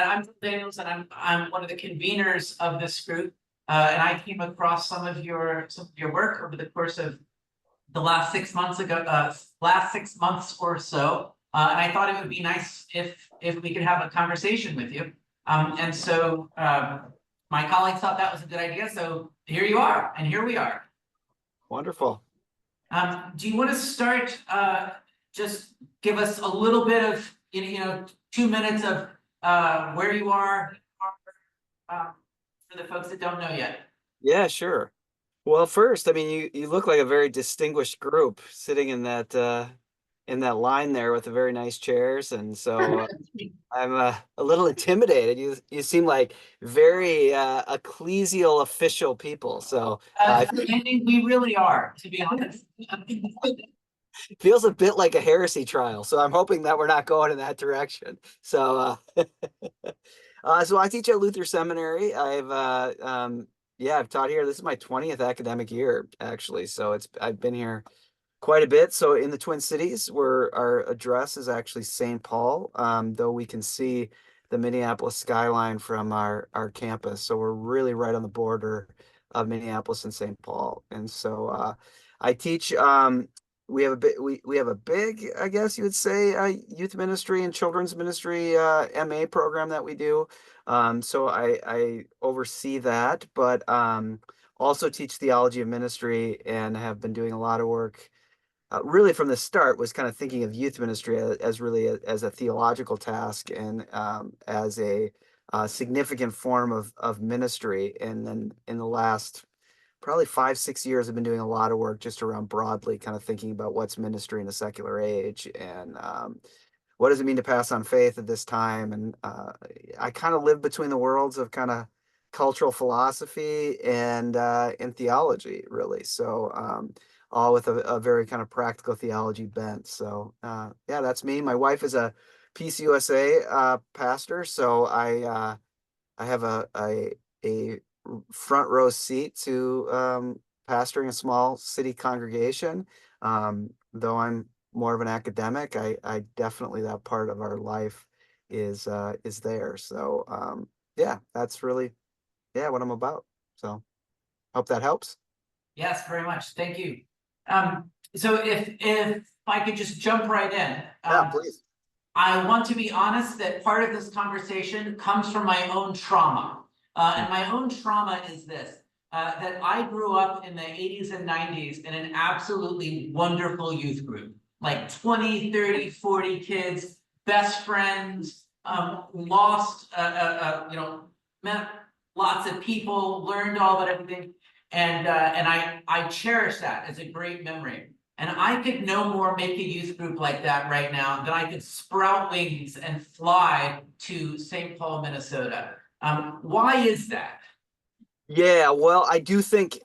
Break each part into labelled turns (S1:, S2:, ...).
S1: I'm Phil Daniels, and I'm one of the conveners of this group. And I came across some of your work over the course of the last 6 months or so. And I thought it would be nice if we could have a conversation with you. And so my colleagues thought that was a good idea. So here you are, and here we are.
S2: Wonderful.
S1: Do you want to start? Just give us a little bit of 2 minutes of where you are, for the folks that don't know yet.
S2: Yeah, sure. Well, first, I mean, you look like a very distinguished group sitting in that line there with the very nice chairs, and so I'm a little intimidated. You seem like very ecclesial official people, so
S1: I think we really are, to be honest.
S2: it feels a bit like a heresy trial. So I'm hoping that we're not going in that direction. So so I teach at Luther Seminary. I've taught here. This is my 20th academic year, actually. So I've been here quite a bit. So in the Twin Cities, where our address is actually St. Paul, though we can see the Minneapolis skyline from our campus. So we're really right on the border of Minneapolis and St. Paul. And so I teach. We have a big, I guess you would say, youth ministry and children's ministry MA program that we do. So I oversee that, but also teach theology of ministry and have been doing a lot of work. Really, from the start, was kind of thinking of youth ministry as really as a theological task and as a significant form of ministry. And then in the last probably 5, 6 years, I've been doing a lot of work just around broadly kind of thinking about what's ministry in a secular age and what does it mean to pass on faith at this time. And I kind of live between the worlds of kind of cultural philosophy and theology, really. So all with a very kind of practical theology bent. So yeah, that's me. My wife is a PCUSA pastor, so I have a front row seat to pastoring a small city congregation. Though I'm more of an academic, I definitely, that part of our life is there. So yeah, that's really what I'm about. So hope that helps.
S1: Yes, very much. Thank you. So if I could just jump right in.
S2: Yeah, please.
S1: I want to be honest that part of this conversation comes from my own trauma. And my own trauma is this, that I grew up in the 80s and 90s in an absolutely wonderful youth group, like 20, 30, 40 kids, best friends, lost, met lots of people, learned all about everything. And I cherish that as a great memory. And I could no more make a youth group like that right now than I could sprout wings and fly to St. Paul, Minnesota. Why is that?
S2: Yeah, well, I do think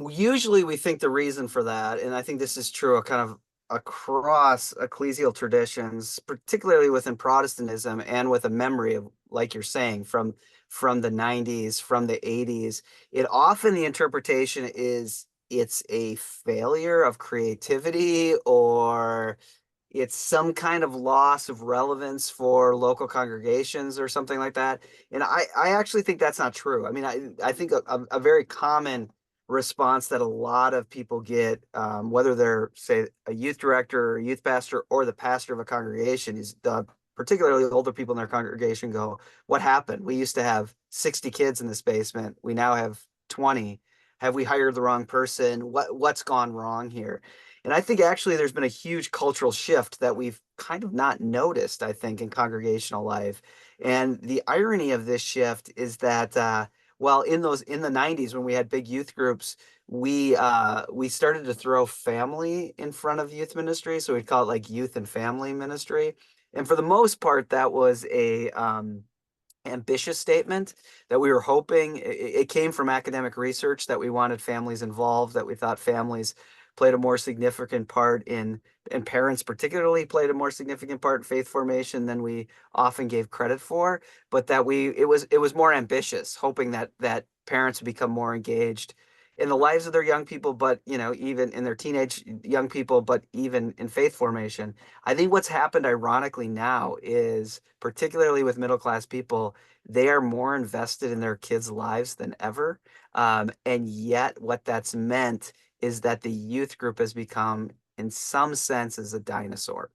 S2: usually we think the reason for that, and I think this is true kind of across ecclesial traditions, particularly within Protestantism and with a memory of, like you're saying, from the 90s, from the 80s, it often the interpretation is it's a failure of creativity or it's some kind of loss of relevance for local congregations or something like that. And I actually think that's not true. I mean, I think a very common response that a lot of people get, whether they're, say, a youth director or a youth pastor or the pastor of a congregation, is particularly older people in their congregation go, "What happened? We used to have 60 kids in this basement. We now have 20. Have we hired the wrong person? What's gone wrong here?" And I think actually there's been a huge cultural shift that we've kind of not noticed, I think, in congregational life. And the irony of this shift is that, well, in the 90s when we had big youth groups, we started to throw family in front of youth ministry. So we'd call it like youth and family ministry. And for the most part, that was a ambitious statement that we were hoping it came from academic research that we wanted families involved, that we thought families played a more significant part in, and parents particularly played a more significant part in faith formation than we often gave credit for, but that it was more ambitious, hoping that parents would become more engaged in the lives of their young people, but even in their teenage young people, but even in faith formation. I think what's happened ironically now is, particularly with middle class people, they are more invested in their kids' lives than ever. And yet what that's meant is that the youth group has become, in some senses, a dinosaur.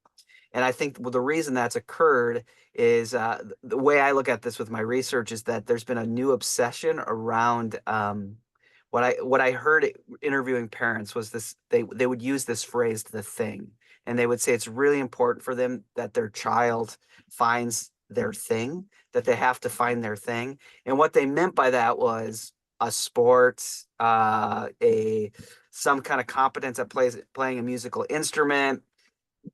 S2: And I think the reason that's occurred is the way I look at this with my research is that there's been a new obsession around what I heard interviewing parents was this: they would use this phrase, the thing, and they would say it's really important for them that their child finds their thing, that they have to find their thing. And what they meant by that was a sport, a some kind of competence at playing a musical instrument,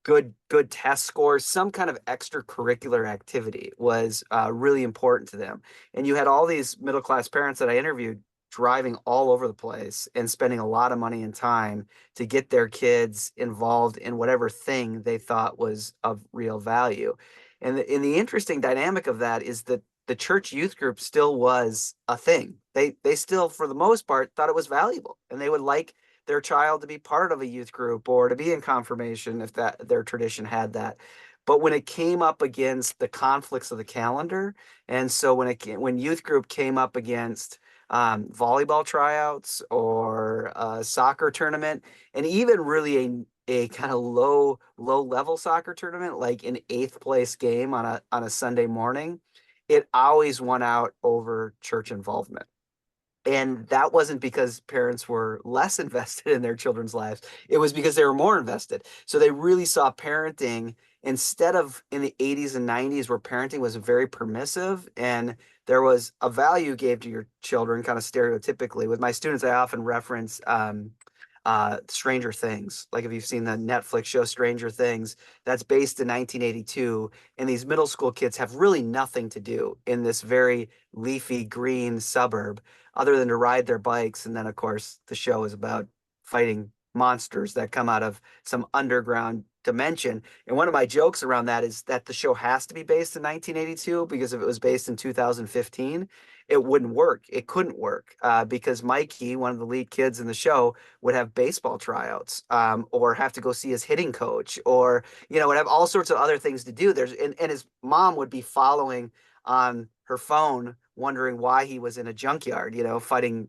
S2: good test scores, some kind of extracurricular activity was really important to them. And you had all these middle class parents that I interviewed driving all over the place and spending a lot of money and time to get their kids involved in whatever thing they thought was of real value. And the interesting dynamic of that is that the church youth group still was a thing. They still, for the most part, thought it was valuable, and they would like their child to be part of a youth group or to be in confirmation if that their tradition had that. But when it came up against the conflicts of the calendar, and so when youth group came up against volleyball tryouts or a soccer tournament, and even really a kind of low level soccer tournament, like an eighth place game on a Sunday morning, it always won out over church involvement. And that wasn't because parents were less invested in their children's lives. It was because they were more invested. So they really saw parenting, instead of in the 80s and 90s where parenting was very permissive and there was a value you gave to your children, kind of stereotypically. With my students, I often reference Stranger Things. Like if you've seen the Netflix show Stranger Things, that's based in 1982, and these middle school kids have really nothing to do in this very leafy green suburb other than to ride their bikes. And then, of course, the show is about fighting monsters that come out of some underground dimension. And one of my jokes around that is that the show has to be based in 1982, because if it was based in 2015, it wouldn't work. It couldn't work because Mikey, one of the lead kids in the show, would have baseball tryouts, or have to go see his hitting coach, or would have all sorts of other things to do. And his mom would be following on her phone, wondering why he was in a junkyard, fighting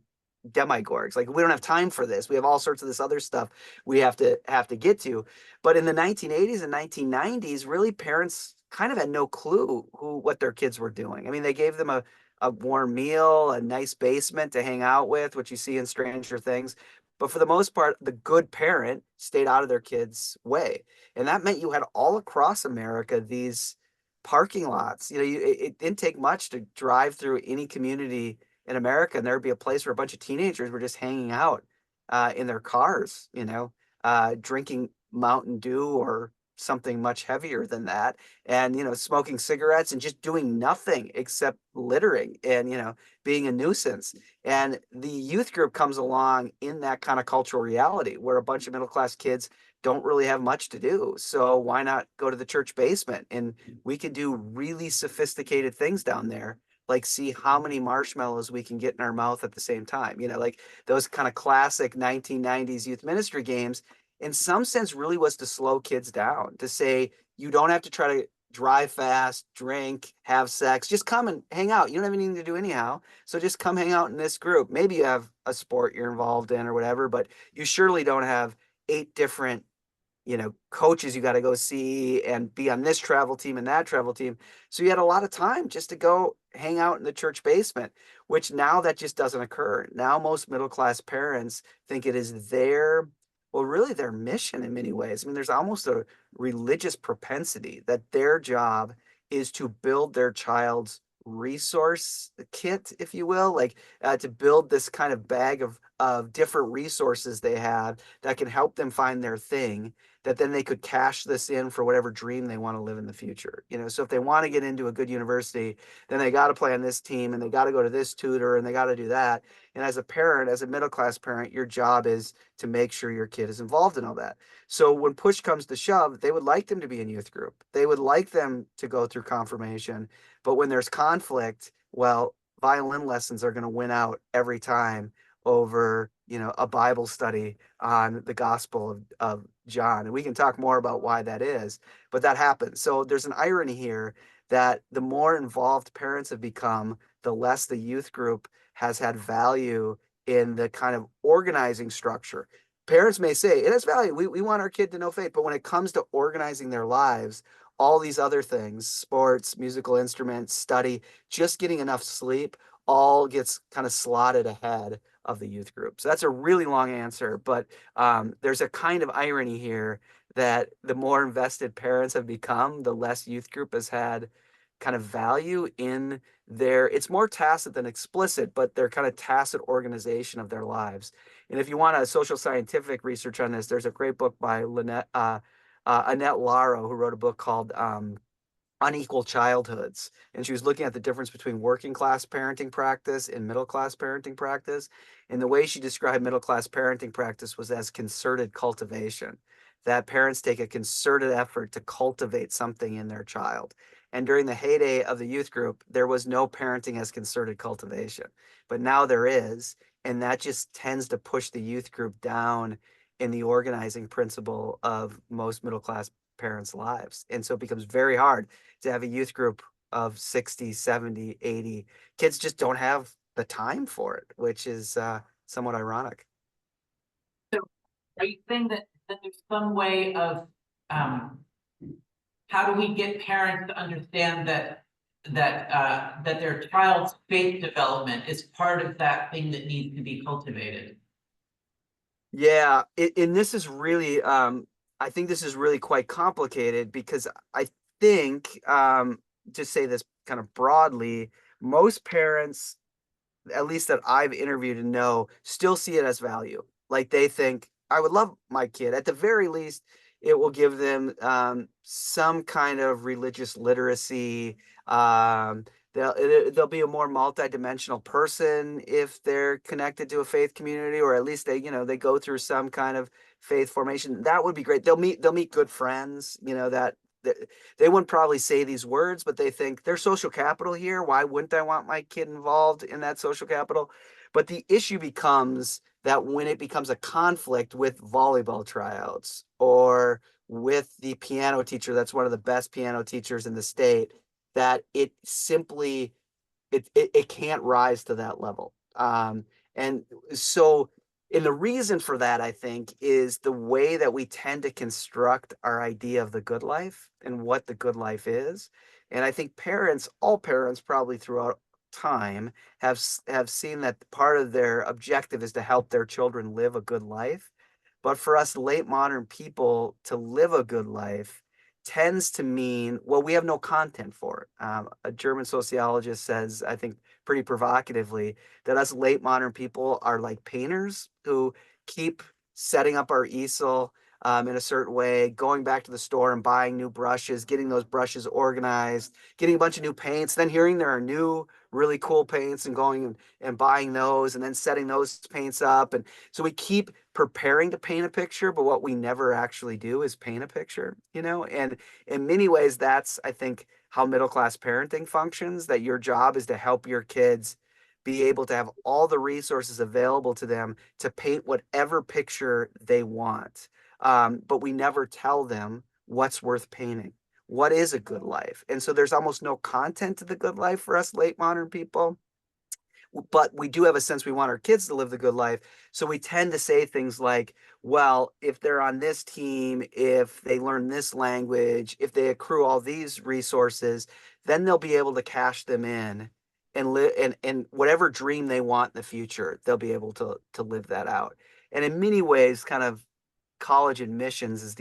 S2: demigorgs. Like, we don't have time for this. We have all sorts of this other stuff we have to get to. But in the 1980s and 1990s, really, parents kind of had no clue what their kids were doing. I mean, they gave them a warm meal, a nice basement to hang out with, which you see in Stranger Things. But for the most part, the good parent stayed out of their kids' way. And that meant you had all across America these parking lots. It didn't take much to drive through any community in America, and there'd be a place where a bunch of teenagers were just hanging out in their cars, drinking Mountain Dew or something much heavier than that, and smoking cigarettes and just doing nothing except littering and being a nuisance. And the youth group comes along in that kind of cultural reality where a bunch of middle class kids don't really have much to do. So why not go to the church basement, and we can do really sophisticated things down there, like see how many marshmallows we can get in our mouth at the same time. Like those kind of classic 1990s youth ministry games, in some sense, really was to slow kids down, to say, you don't have to try to drive fast, drink, have sex. Just come and hang out. You don't have anything to do anyhow. So just come hang out in this group. Maybe you have a sport you're involved in or whatever, but you surely don't have 8 different coaches you got to go see and be on this travel team and that travel team. So you had a lot of time just to go hang out in the church basement, which now that just doesn't occur. Now most middle class parents think it is really their mission in many ways. I mean, there's almost a religious propensity that their job is to build their child's resource kit, if you will, like to build this kind of bag of different resources they have that can help them find their thing, that then they could cash this in for whatever dream they want to live in the future. So if they want to get into a good university, then they got to play on this team and they got to go to this tutor and they got to do that. And as a parent, as a middle class parent, your job is to make sure your kid is involved in all that. So when push comes to shove, they would like them to be in youth group. They would like them to go through confirmation. But when there's conflict, well, violin lessons are going to win out every time over a Bible study on the Gospel of John. And we can talk more about why that is, but that happens. So there's an irony here that the more involved parents have become, the less the youth group has had value in the kind of organizing structure. Parents may say it has value. We want our kid to know faith, but when it comes to organizing their lives, all these other things, sports, musical instruments, study, just getting enough sleep, all gets kind of slotted ahead of the youth group. So that's a really long answer, but there's a kind of irony here that the more invested parents have become, the less youth group has had kind of value in it's more tacit than explicit, but their kind of tacit organization of their lives. And if you want a social scientific research on this, there's a great book by Annette Laro, who wrote a book called Unequal Childhoods. And she was looking at the difference between working class parenting practice and middle class parenting practice. And the way she described middle class parenting practice was as concerted cultivation, that parents take a concerted effort to cultivate something in their child. And during the heyday of the youth group, there was no parenting as concerted cultivation. But now there is. And that just tends to push the youth group down in the organizing principle of most middle class parents' lives. And so it becomes very hard to have a youth group of 60, 70, 80. Kids just don't have the time for it, which is somewhat ironic.
S1: So are you saying that there's some way of, how do we get parents to understand that their child's faith development is part of that thing that needs to be cultivated?
S2: Yeah, and this is really, I think this is really quite complicated because I think, to say this kind of broadly, most parents, at least that I've interviewed and know, still see it as value. Like they think, I would love my kid. At the very least, it will give them some kind of religious literacy. They'll be a more multidimensional person if they're connected to a faith community, or at least they go through some kind of faith formation. That would be great. They'll meet good friends, that they wouldn't probably say these words, but they think there's social capital here. Why wouldn't I want my kid involved in that social capital? But the issue becomes that when it becomes a conflict with volleyball tryouts or with the piano teacher, that's one of the best piano teachers in the state, that it simply it can't rise to that level. And so, and the reason for that, I think, is the way that we tend to construct our idea of the good life and what the good life is. And I think parents, all parents, probably throughout time, have seen that part of their objective is to help their children live a good life. But for us late modern people, to live a good life tends to mean, well, we have no content for it. A German sociologist says, I think pretty provocatively, that us late modern people are like painters who keep setting up our easel in a certain way, going back to the store and buying new brushes, getting those brushes organized, getting a bunch of new paints, then hearing there are new really cool paints and going and buying those and then setting those paints up. And so we keep preparing to paint a picture, but what we never actually do is paint a picture, and in many ways, that's, I think, how middle class parenting functions, that your job is to help your kids be able to have all the resources available to them to paint whatever picture they want. But we never tell them what's worth painting. What is a good life? And so there's almost no content to the good life for us late modern people, but we do have a sense we want our kids to live the good life. So we tend to say things like, well, if they're on this team, if they learn this language, if they accrue all these resources, then they'll be able to cash them in and live and whatever dream they want in the future, they'll be able to live that out. And in many ways, kind of college admissions is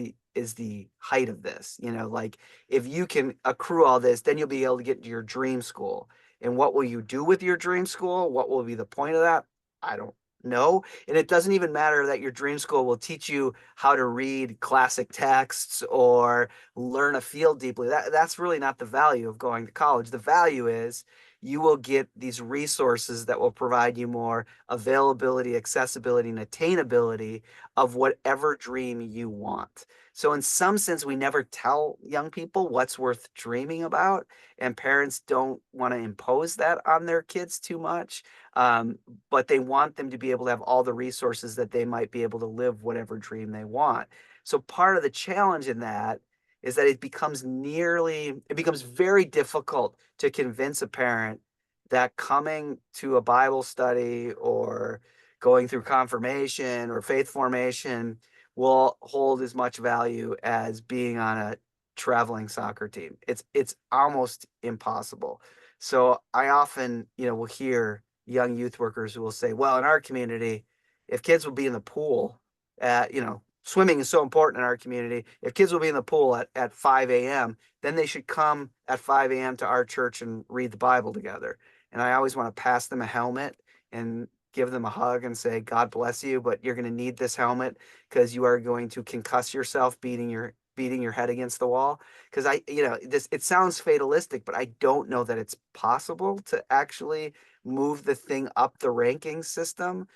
S2: the height of this. Like if you can accrue all this, then you'll be able to get to your dream school. And what will you do with your dream school? What will be the point of that? I don't know. And it doesn't even matter that your dream school will teach you how to read classic texts or learn a field deeply. That's really not the value of going to college. The value is you will get these resources that will provide you more availability, accessibility, and attainability of whatever dream you want. So in some sense, we never tell young people what's worth dreaming about, and parents don't want to impose that on their kids too much. But they want them to be able to have all the resources that they might be able to live whatever dream they want. So part of the challenge in that is that it becomes very difficult to convince a parent that coming to a Bible study or going through confirmation or faith formation will hold as much value as being on a traveling soccer team. It's almost impossible. So I often, will hear young youth workers who will say, well, in our community, if kids will be in the pool swimming is so important in our community. If kids will be in the pool at 5 a.m., then they should come at 5 a.m. to our church and read the Bible together. And I always want to pass them a helmet and give them a hug and say, God bless you, but you're going to need this helmet because you are going to concuss yourself beating your head against the wall. Because it sounds fatalistic, but I don't know that it's possible to actually move the thing up the ranking system,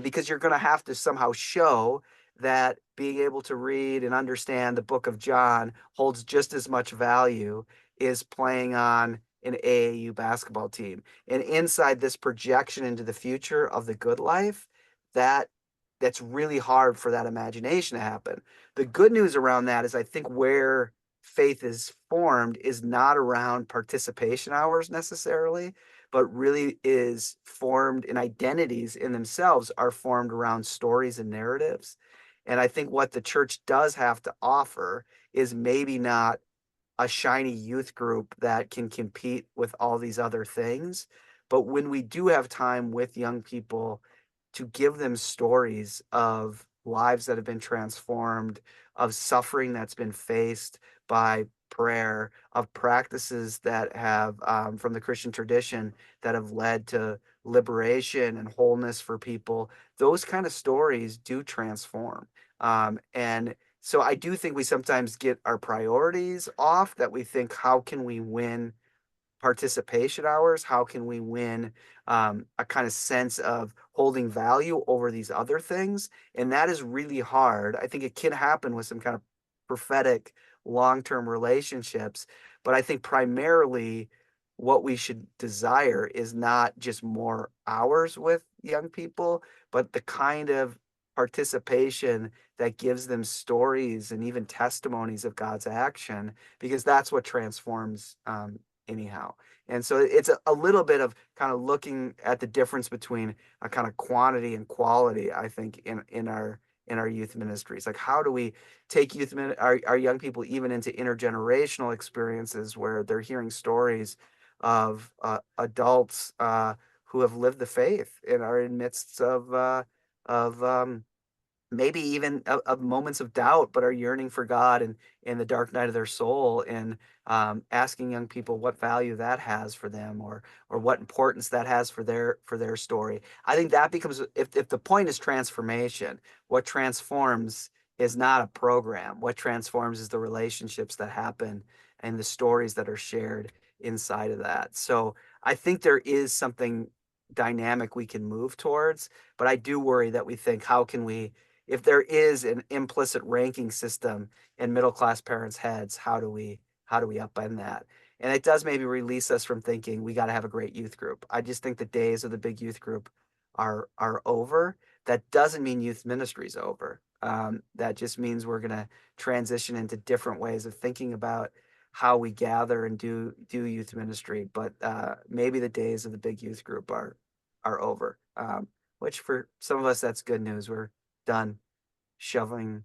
S2: because you're going to have to somehow show that being able to read and understand the book of John holds just as much value as playing on an AAU basketball team. And inside this projection into the future of the good life, that's really hard for that imagination to happen. The good news around that is I think where faith is formed is not around participation hours necessarily, but really is formed in identities in themselves are formed around stories and narratives. And I think what the church does have to offer is maybe not a shiny youth group that can compete with all these other things. But when we do have time with young people to give them stories of lives that have been transformed, of suffering that's been faced by prayer, of practices that have, from the Christian tradition, that have led to liberation and wholeness for people, those kind of stories do transform. And so I do think we sometimes get our priorities off, that we think, how can we win participation hours? How can we win a kind of sense of holding value over these other things? And that is really hard. I think it can happen with some kind of prophetic long-term relationships, but I think primarily what we should desire is not just more hours with young people, but the kind of participation that gives them stories and even testimonies of God's action, because that's what transforms anyhow. And so it's a little bit of kind of looking at the difference between a kind of quantity and quality, I think, in our youth ministries. Like, how do we take our young people even into intergenerational experiences where they're hearing stories of adults who have lived the faith and are in midst of maybe even of moments of doubt, but are yearning for God and in the dark night of their soul, and asking young people what value that has for them, or what importance that has for their story. I think that becomes, if the point is transformation, what transforms is not a program. What transforms is the relationships that happen and the stories that are shared inside of that. So I think there is something dynamic we can move towards, but I do worry that we think, how can we, if there is an implicit ranking system in middle class parents' heads, how do we upend that? And it does maybe release us from thinking we got to have a great youth group. I just think the days of the big youth group are over. That doesn't mean youth ministry is over. That just means we're going to transition into different ways of thinking about how we gather and do youth ministry. But maybe the days of the big youth group are over. Which for some of us, that's good news. We're done shoving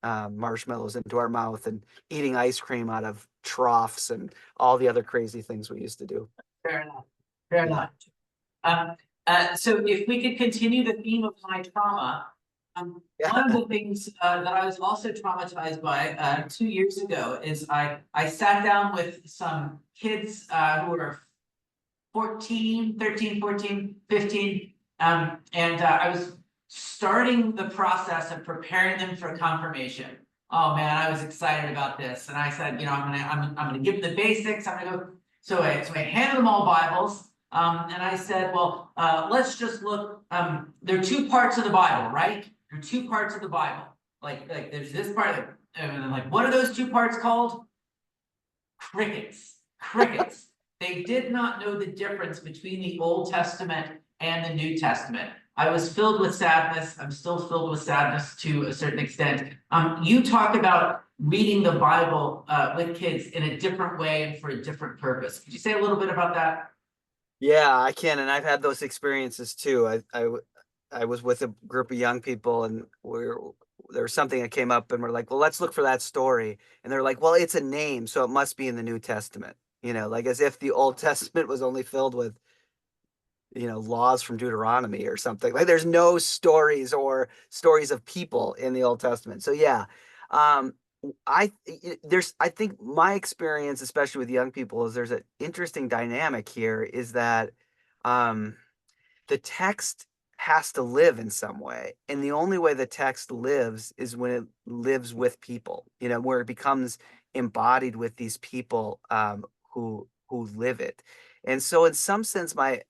S2: marshmallows into our mouth and eating ice cream out of troughs and all the other crazy things we used to do.
S1: Fair enough. Fair enough. So if we could continue the theme of my trauma, one of the things that I was also traumatized by 2 years ago is I sat down with some kids who were 13, 14, 15, and I was starting the process of preparing them for confirmation. Oh man, I was excited about this, and I said, I'm gonna give them the basics. I'm gonna go. So I handed them all Bibles, and I said, well, let's just look. There are two parts of the Bible, right? There are two parts of the Bible. Like there's this part. And then like, what are those two parts called? Crickets, crickets. They did not know the difference between the Old Testament and the New Testament. I was filled with sadness. I'm still filled with sadness to a certain extent. You talk about reading the Bible with kids in a different way and for a different purpose. Could you say a little bit about that?
S2: Yeah, I can, and I've had those experiences too. I was with a group of young people, and there was something that came up, and we're like, well, let's look for that story. And they're like, well, it's a name, so it must be in the New Testament. Like as if the Old Testament was only filled with, laws from Deuteronomy or something. Like there's no stories or stories of people in the Old Testament. So yeah, um, I think my experience, especially with young people, is there's an interesting dynamic here. Is that um, the text has to live in some way. And the only way the text lives is when it lives with people, where it becomes embodied with these people who live it. And so in some sense, my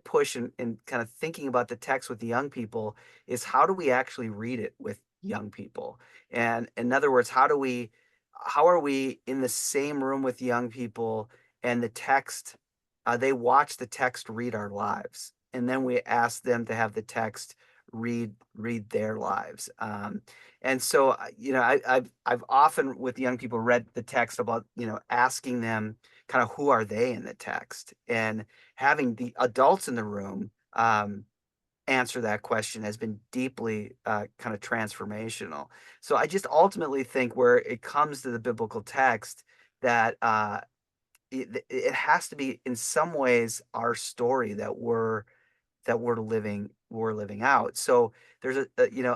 S2: push in kind of thinking about the text with the young people is how do we actually read it with young people? And in other words, how are we in the same room with young people and the text they watch the text read our lives, and then we ask them to have the text read their lives. And so, I've often with young people read the text about asking them kind of who are they in the text, and having the adults in the room answer that question has been deeply kind of transformational. So I just ultimately think where it comes to the biblical text that it has to be in some ways our story that we're living out. So there's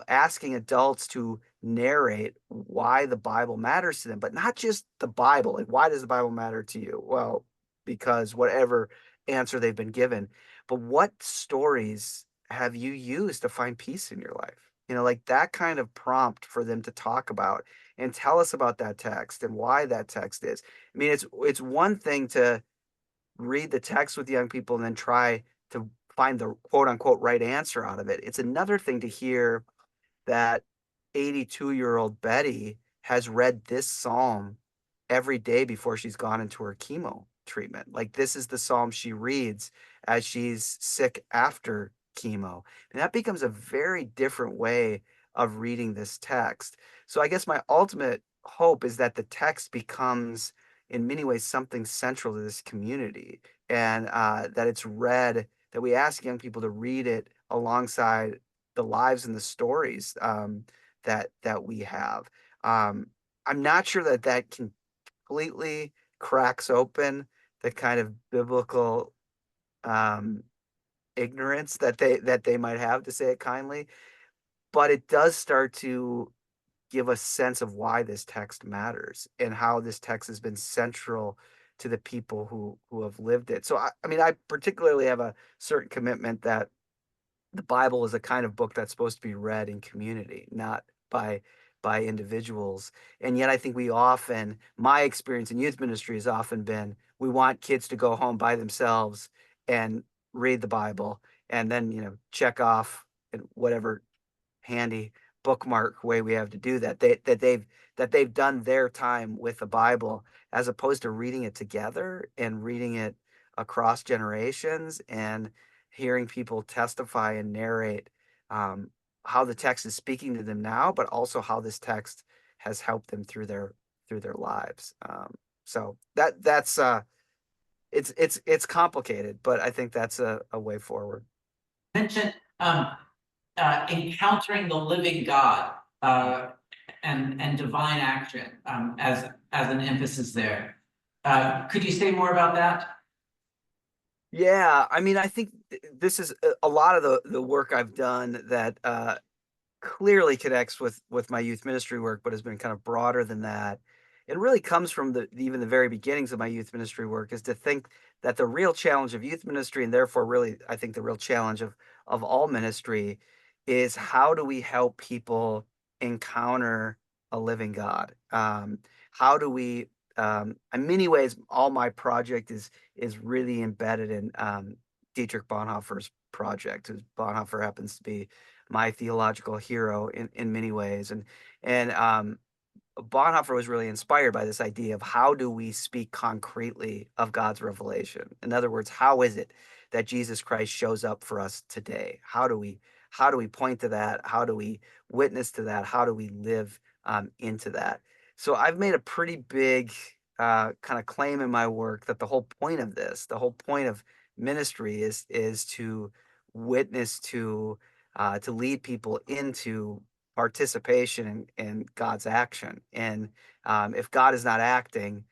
S2: asking adults to narrate why the Bible matters to them, but not just the Bible. Like, why does the Bible matter to you? Well, because whatever answer they've been given. But what stories have you used to find peace in your life? Like that kind of prompt for them to talk about and tell us about that text and why that text is. I mean, it's one thing to read the text with young people and then try to find the quote unquote right answer out of it. It's another thing to hear that 82-year-old Betty has read this psalm every day before she's gone into her chemo treatment. Like this is the psalm she reads as she's sick after chemo. And that becomes a very different way of reading this text. So I guess my ultimate hope is that the text becomes in many ways something central to this community, and that it's read, that we ask young people to read it alongside the lives and the stories that we have. Um, I'm not sure that that completely cracks open the kind of biblical um, ignorance that they might have, to say it kindly, but it does start to give a sense of why this text matters and how this text has been central to the people who have lived it. So I mean, I particularly have a certain commitment that the Bible is a kind of book that's supposed to be read in community, not by individuals. And yet I think my experience in youth ministry has often been we want kids to go home by themselves and read the Bible and then, check off in whatever handy bookmark way we have to do that. That they've done their time with the Bible as opposed to reading it together and reading it across generations and hearing people testify and narrate how the text is speaking to them now, but also how this text has helped them through their lives. So that's it's complicated, but I think that's a way forward.
S1: Mention encountering the living God and divine action as an emphasis there. Could you say more about that?
S2: Yeah, I mean, I think this is a lot of the work I've done that clearly connects with my youth ministry work, but has been kind of broader than that. It really comes from even the very beginnings of my youth ministry work is to think that the real challenge of youth ministry, and therefore really I think the real challenge of all ministry, is how do we help people encounter a living God? How do we in many ways all my project is really embedded in Dietrich Bonhoeffer's project. Bonhoeffer happens to be my theological hero in many ways. And Bonhoeffer was really inspired by this idea of how do we speak concretely of God's revelation? In other words, how is it that Jesus Christ shows up for us today? How do we point to that? How do we witness to that? How do we live into that? So I've made a pretty big kind of claim in my work that the whole point of this, the whole point of ministry is to witness to lead people into participation in God's action. And if God is not acting,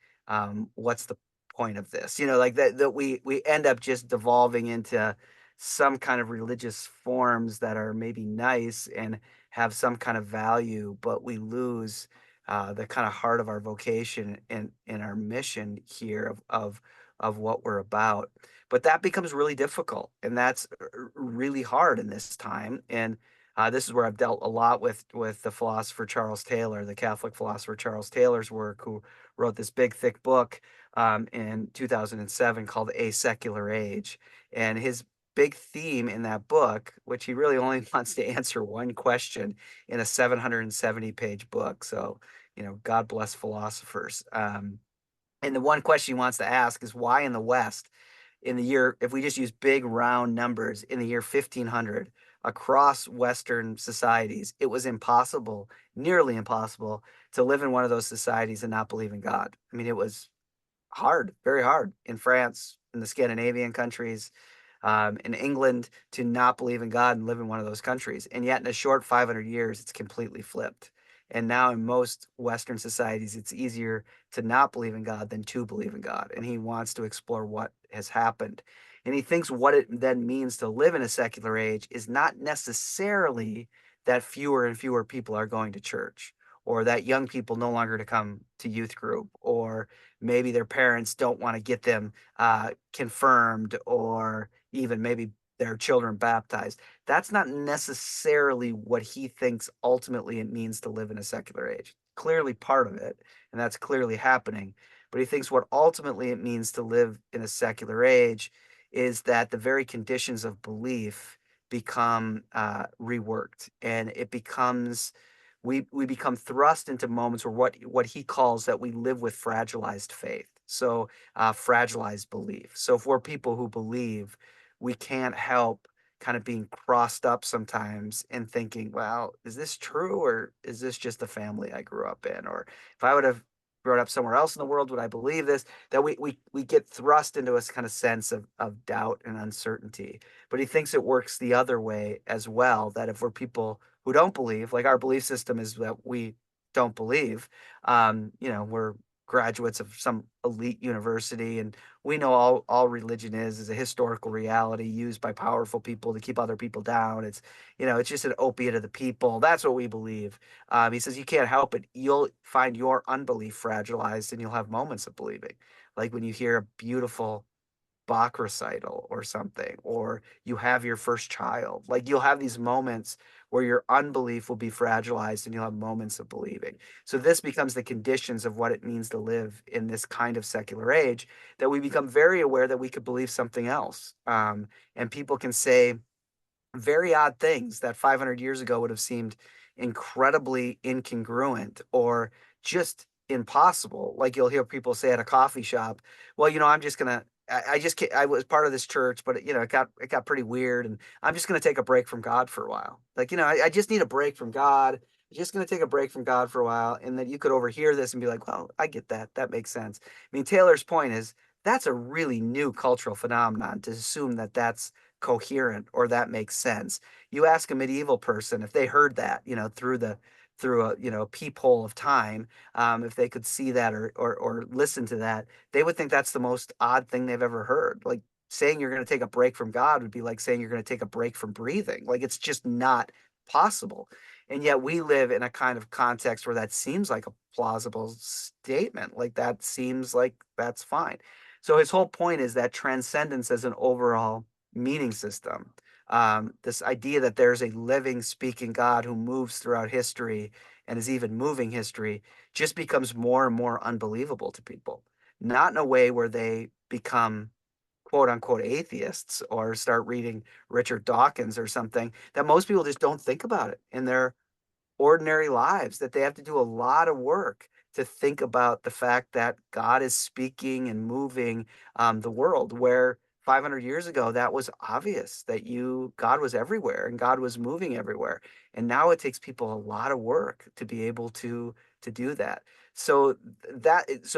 S2: what's the point of this? Like that we end up just devolving into some kind of religious forms that are maybe nice and have some kind of value, but we lose the kind of heart of our vocation and in our mission here of what we're about. But that becomes really difficult, and that's really hard in this time. And this is where I've dealt a lot with the philosopher Charles Taylor, the Catholic philosopher Charles Taylor's work, who wrote this big, thick book in 2007 called A Secular Age. And his big theme in that book, which he really only wants to answer one question in a 770-page book. So, God bless philosophers. And the one question he wants to ask is why in the West, in the year, if we just use big round numbers, in the year 1500, across Western societies, it was impossible, nearly impossible, to live in one of those societies and not believe in God. I mean, it was hard, very hard in France, in the Scandinavian countries, in England, to not believe in God and live in one of those countries. And yet, in a short 500 years, it's completely flipped. And now, in most Western societies, it's easier to not believe in God than to believe in God. And he wants to explore what has happened. And he thinks what it then means to live in a secular age is not necessarily that fewer and fewer people are going to church, or that young people no longer to come to youth group, or maybe their parents don't want to get them confirmed, or even maybe their children baptized. That's not necessarily what he thinks ultimately it means to live in a secular age. Clearly part of it, and that's clearly happening. But he thinks what ultimately it means to live in a secular age is that the very conditions of belief become reworked, and it becomes we become thrust into moments where what he calls that we live with fragilized faith. So fragilized belief. So if we're people who believe, we can't help kind of being crossed up sometimes and thinking, well, is this true, or is this just the family I grew up in? Or if I would have grown up somewhere else in the world, would I believe this? That we get thrust into a kind of sense of doubt and uncertainty. But he thinks it works the other way as well, that if we're people who don't believe, like our belief system is that we don't believe, we're graduates of some elite university, and we know all religion is a historical reality used by powerful people to keep other people down. It's just an opiate of the people. That's what we believe. He says you can't help it. You'll find your unbelief fragilized, and you'll have moments of believing, like when you hear a beautiful Bach recital or something, or you have your first child. Like you'll have these moments where your unbelief will be fragilized and you'll have moments of believing. So this becomes the conditions of what it means to live in this kind of secular age, that we become very aware that we could believe something else. And people can say very odd things that 500 years ago would have seemed incredibly incongruent or just impossible. Like you'll hear people say at a coffee shop, well, I'm just going to I just can't, I was part of this church, but it got pretty weird, and I'm just going to take a break from God for a while. Like, I just need a break from God. I'm just going to take a break from God for a while. And then you could overhear this and be like, well, I get that. That makes sense. I mean, Taylor's point is that's a really new cultural phenomenon to assume that that's coherent or that makes sense. You ask a medieval person if they heard that, through a peephole of time, if they could see that or listen to that, they would think that's the most odd thing they've ever heard. Like saying you're going to take a break from God would be like saying you're going to take a break from breathing. Like it's just not possible. And yet we live in a kind of context where that seems like a plausible statement. Like that seems like that's fine. So his whole point is that transcendence as an overall meaning system, this idea that there's a living, speaking God who moves throughout history and is even moving history, just becomes more and more unbelievable to people. Not in a way where they become quote unquote atheists or start reading Richard Dawkins or something, that most people just don't think about it in their ordinary lives, that they have to do a lot of work to think about the fact that God is speaking and moving the world, where 500 years ago that was obvious that God was everywhere and God was moving everywhere. And now it takes people a lot of work to be able to do that. So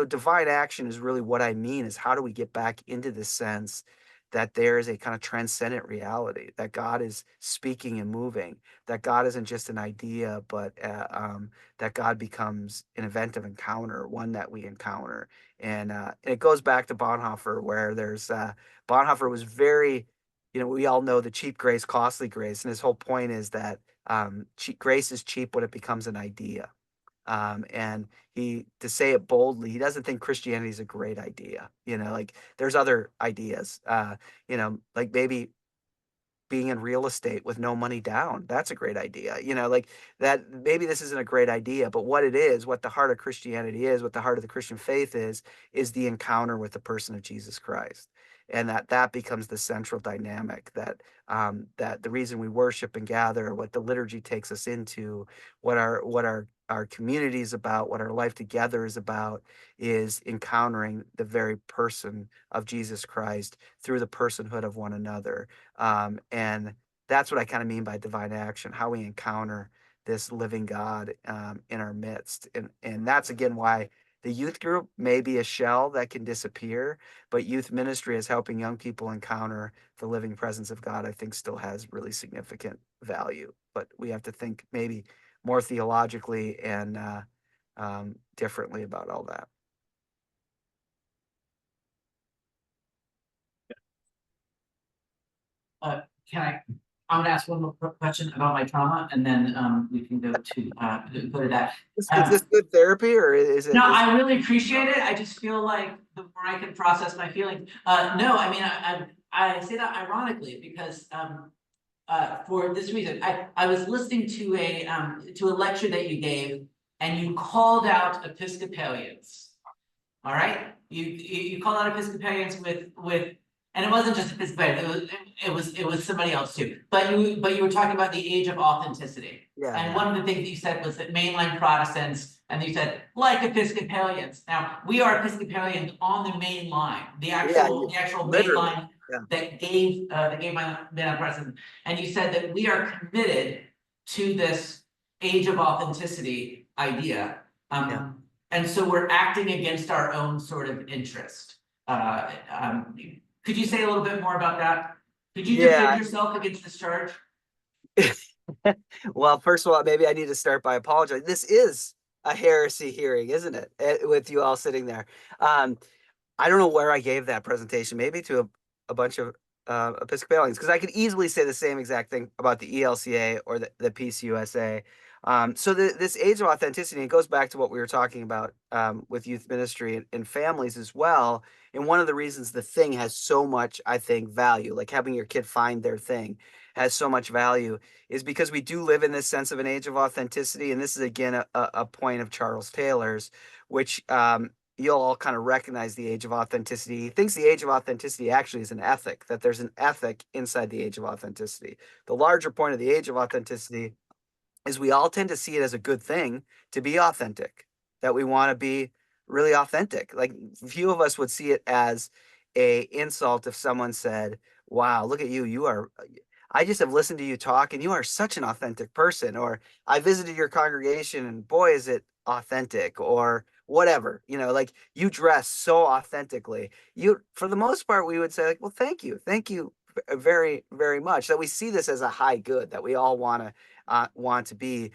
S2: divine action is really what I mean, is how do we get back into this sense that there is a kind of transcendent reality, that God is speaking and moving, that God isn't just an idea, but that God becomes an event of encounter, one that we encounter. And it goes back to Bonhoeffer, where Bonhoeffer was very, we all know the cheap grace, costly grace. And his whole point is that grace is cheap when it becomes an idea. And to say it boldly, he doesn't think Christianity is a great idea. Like there's other ideas, like maybe being in real estate with no money down. That's a great idea. Like that, maybe this isn't a great idea, but what it is, what the heart of Christianity is, what the heart of the Christian faith is the encounter with the person of Jesus Christ. And that becomes the central dynamic, that the reason we worship and gather, what the liturgy takes us into, what our community is about, what our life together is about, is encountering the very person of Jesus Christ through the personhood of one another. And that's what I kind of mean by divine action, how we encounter this living God in our midst. And that's again why the youth group may be a shell that can disappear, but youth ministry is helping young people encounter the living presence of God, I think still has really significant value. But we have to think maybe more theologically and differently about all that.
S1: Can I'm gonna ask one more question about my trauma, and then we can go to that.
S2: Is this good therapy, or is it?
S1: No, I really appreciate it. I just feel like the more I can process my feelings. No, I mean, I say that ironically because for this reason, I was listening to a lecture that you gave, and you called out Episcopalians. All right, you called out Episcopalians with, and it wasn't just Episcopalians. It was somebody else too. But you were talking about the age of authenticity.
S2: Yeah,
S1: And
S2: yeah.
S1: one of the things that you said was that mainline Protestants, and you said like Episcopalians. Now we are Episcopalians on the main line, the
S2: Yeah,
S1: actual main
S2: literally.
S1: line
S2: Yeah.
S1: that gave my mainline Protestants. And you said that we are committed to this age of authenticity idea.
S2: Yeah.
S1: And so we're acting against our own sort of interest. Could you say a little bit more about that? Could you defend
S2: Yeah.
S1: yourself against this charge?
S2: Well, first of all, maybe I need to start by apologizing. This is a heresy hearing, isn't it? With you all sitting there. I don't know where I gave that presentation, maybe to a bunch of Episcopalians, because I could easily say the same exact thing about the ELCA or the PCUSA. So this age of authenticity, it goes back to what we were talking about with youth ministry and families as well. And one of the reasons the thing has so much, I think, value, like having your kid find their thing has so much value, is because we do live in this sense of an age of authenticity. And this is, again, a point of Charles Taylor's, which you'll all kind of recognize the age of authenticity. He thinks the age of authenticity actually is an ethic, that there's an ethic inside the age of authenticity. The larger point of the age of authenticity is we all tend to see it as a good thing to be authentic, that we want to be really authentic. Like few of us would see it as a insult if someone said, wow, look at you. I just have listened to you talk and you are such an authentic person. Or I visited your congregation and boy, is it authentic, or whatever, like you dress so authentically. For the most part, we would say like, well, thank you. Thank you very, very much. That we see this as a high good, that we all want to be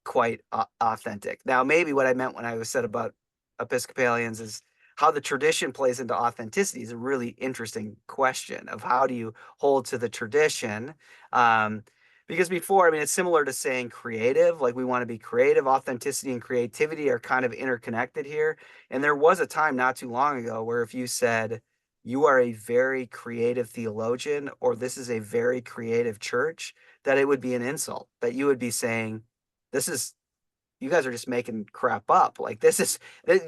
S2: quite authentic. Now, maybe what I meant when I was said about Episcopalians is how the tradition plays into authenticity is a really interesting question of how do you hold to the tradition. Because before, I mean, it's similar to saying creative, like we want to be creative. Authenticity and creativity are kind of interconnected here. And there was a time not too long ago where if you said, you are a very creative theologian, or this is a very creative church, that it would be an insult, that you would be saying, this is you guys are just making crap up. Like this is,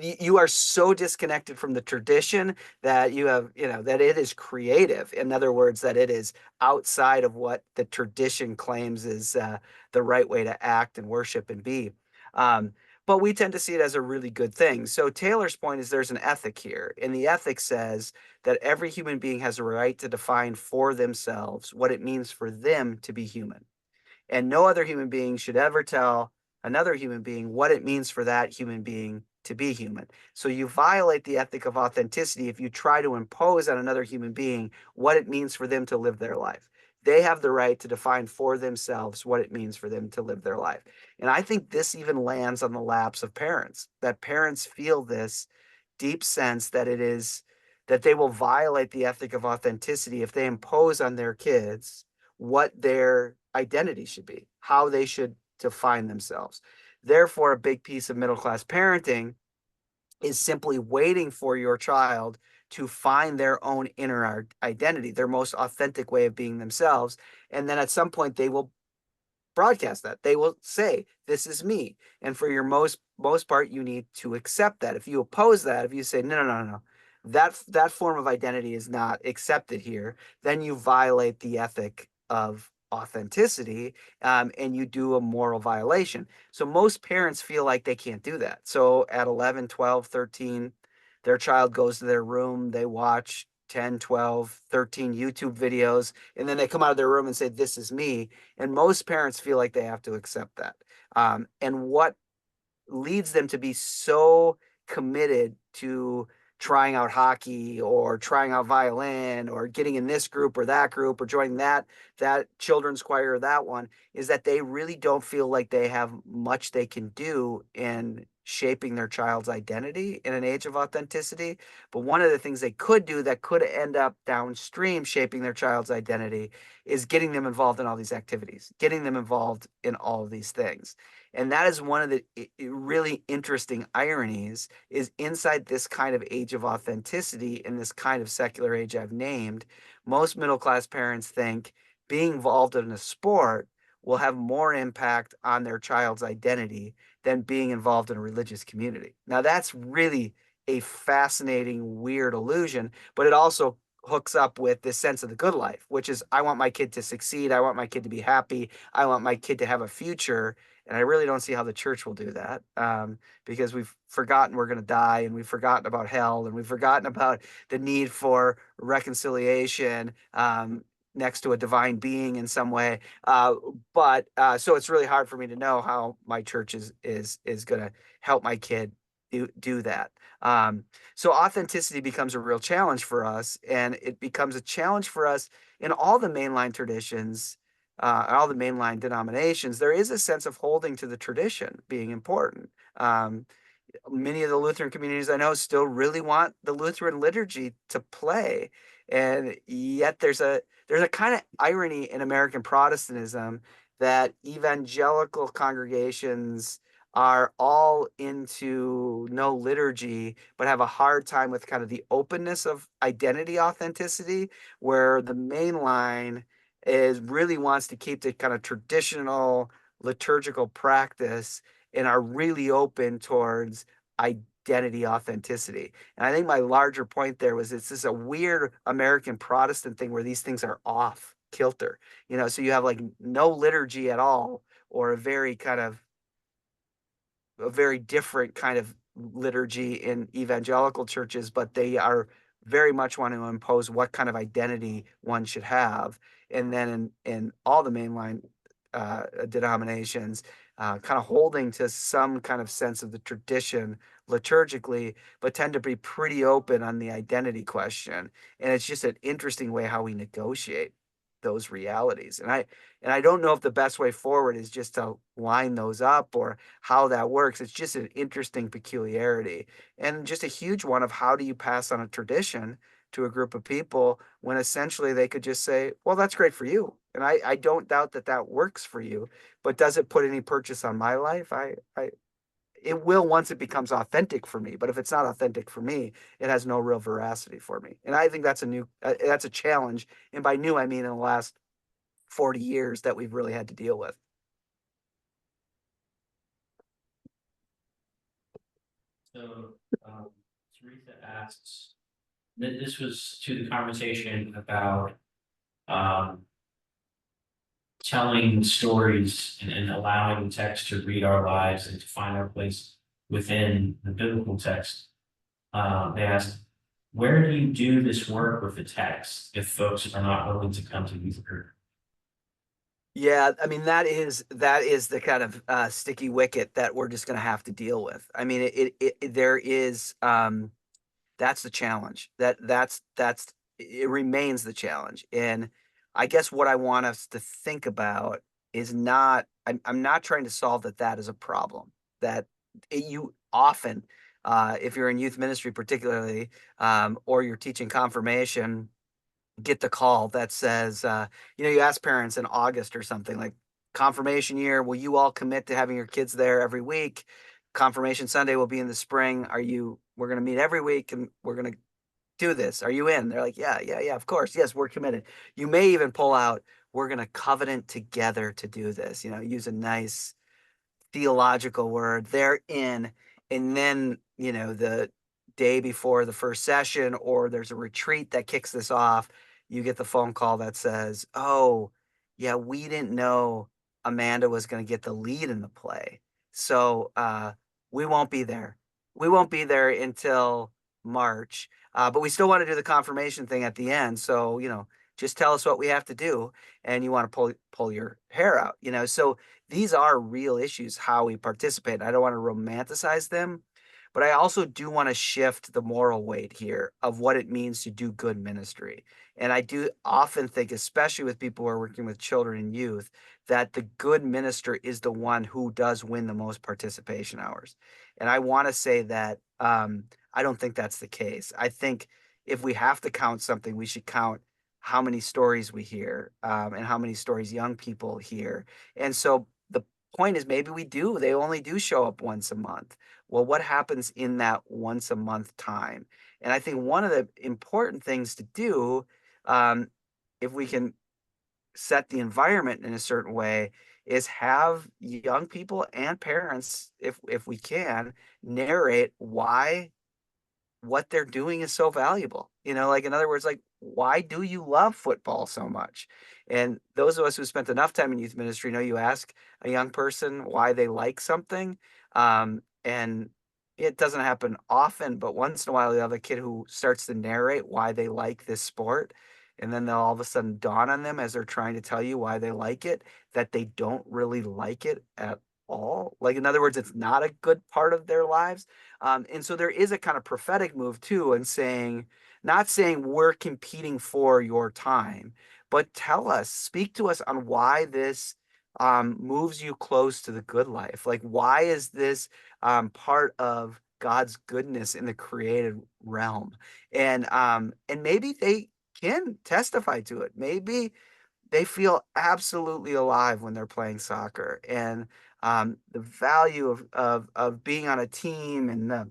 S2: you are so disconnected from the tradition that you have, that it is creative. In other words, that it is outside of what the tradition claims is the right way to act and worship and be. Um, but we tend to see it as a really good thing. So Taylor's point is there's an ethic here, and the ethic says that every human being has a right to define for themselves what it means for them to be human. And no other human being should ever tell another human being what it means for that human being to be human. So you violate the ethic of authenticity if you try to impose on another human being what it means for them to live their life. They have the right to define for themselves what it means for them to live their life. And I think this even lands on the laps of parents, that parents feel this deep sense that it is that they will violate the ethic of authenticity if they impose on their kids what their identity should be, how they should define themselves. Therefore, a big piece of middle class parenting is simply waiting for your child to find their own inner identity, their most authentic way of being themselves. And then at some point, they will broadcast that. They will say, "This is me." And for your most part, you need to accept that. If you oppose that, if you say, "No, no, no, no, no, that form of identity is not accepted here," then you violate the ethic of authenticity, and you do a moral violation. So most parents feel like they can't do that. So at 11, 12, 13, their child goes to their room, they watch 10, 12, 13 YouTube videos, and then they come out of their room and say, "This is me." And most parents feel like they have to accept that. And what leads them to be so committed to trying out hockey or trying out violin or getting in this group or that group or joining that children's choir or that one is that they really don't feel like they have much they can do in shaping their child's identity in an age of authenticity. But one of the things they could do that could end up downstream shaping their child's identity is getting them involved in all these activities, getting them involved in all of these things. And that is one of the really interesting ironies is inside this kind of age of authenticity in this kind of secular age I've named, most middle class parents think being involved in a sport will have more impact on their child's identity than being involved in a religious community. Now that's really a fascinating, weird illusion, but it also hooks up with this sense of the good life, which is I want my kid to succeed. I want my kid to be happy. I want my kid to have a future. And I really don't see how the church will do that, because we've forgotten we're going to die, and we've forgotten about hell, and we've forgotten about the need for reconciliation next to a divine being in some way. But so it's really hard for me to know how my church is going to help my kid do that. So authenticity becomes a real challenge for us, and it becomes a challenge for us in all the mainline traditions, all the mainline denominations. There is a sense of holding to the tradition being important. Many of the Lutheran communities I know still really want the Lutheran liturgy to play, and yet there's a kind of irony in American Protestantism that evangelical congregations are all into no liturgy, but have a hard time with kind of the openness of identity authenticity, where the mainline is really wants to keep the kind of traditional liturgical practice and are really open towards identity authenticity. And I think my larger point there was it's just a weird American Protestant thing where these things are off kilter. So you have like no liturgy at all, or a very different kind of liturgy in evangelical churches, but they are very much want to impose what kind of identity one should have. And then in all the mainline denominations, kind of holding to some kind of sense of the tradition liturgically, but tend to be pretty open on the identity question. And it's just an interesting way how we negotiate those realities. And I don't know if the best way forward is just to line those up or how that works. It's just an interesting peculiarity and just a huge one of how do you pass on a tradition to a group of people when essentially they could just say, well, that's great for you. And I don't doubt that that works for you, but does it put any purchase on my life? It will once it becomes authentic for me, but if it's not authentic for me, it has no real veracity for me. And I think that's a challenge. And by new, I mean in the last 40 years that we've really had to deal with.
S3: So, Teresa asks, this was to the conversation about, um, telling stories and allowing the text to read our lives and to find our place within the biblical text. They asked, where do you do this work with the text if folks are not willing to come to youth group?
S2: Yeah, I mean that is the kind of sticky wicket that we're just going to have to deal with. I mean, there is that's the challenge. That's it remains the challenge. And I guess what I want us to think about is not I'm not trying to solve that is a problem. That you often if you're in youth ministry particularly or you're teaching confirmation get the call that says, you ask parents in August or something like confirmation year, will you all commit to having your kids there every week? Confirmation Sunday will be in the spring. We're going to meet every week and we're going to do this. Are you in? They're like, yeah, yeah, yeah, of course. Yes, we're committed. You may even pull out, we're going to covenant together to do this, use a nice theological word. They're in. And then, the day before the first session, or there's a retreat that kicks this off, you get the phone call that says, oh, yeah, we didn't know Amanda was going to get the lead in the play. So we won't be there. We won't be there until March. But we still want to do the confirmation thing at the end. So, just tell us what we have to do. And you want to pull your hair out, So these are real issues, how we participate. I don't want to romanticize them, but I also do want to shift the moral weight here of what it means to do good ministry. And I do often think, especially with people who are working with children and youth, that the good minister is the one who does win the most participation hours. And I want to say that I don't think that's the case. I think if we have to count something, we should count how many stories we hear and how many stories young people hear. And so the point is maybe they only do show up once a month. Well, what happens in that once a month time? And I think one of the important things to do, um, if we can set the environment in a certain way, is have young people and parents, if we can, narrate why what they're doing is so valuable. Like in other words, like why do you love football so much? And those of us who spent enough time in youth ministry know you ask a young person why they like something. And it doesn't happen often, but once in a while you have a kid who starts to narrate why they like this sport. And then they'll all of a sudden dawn on them as they're trying to tell you why they like it, that they don't really like it at all. Like, in other words, it's not a good part of their lives. And so there is a kind of prophetic move too, and not saying we're competing for your time, but speak to us on why this moves you close to the good life. Like, why is this part of God's goodness in the created realm? And maybe they can testify to it. Maybe they feel absolutely alive when they're playing soccer, and the value of being on a team and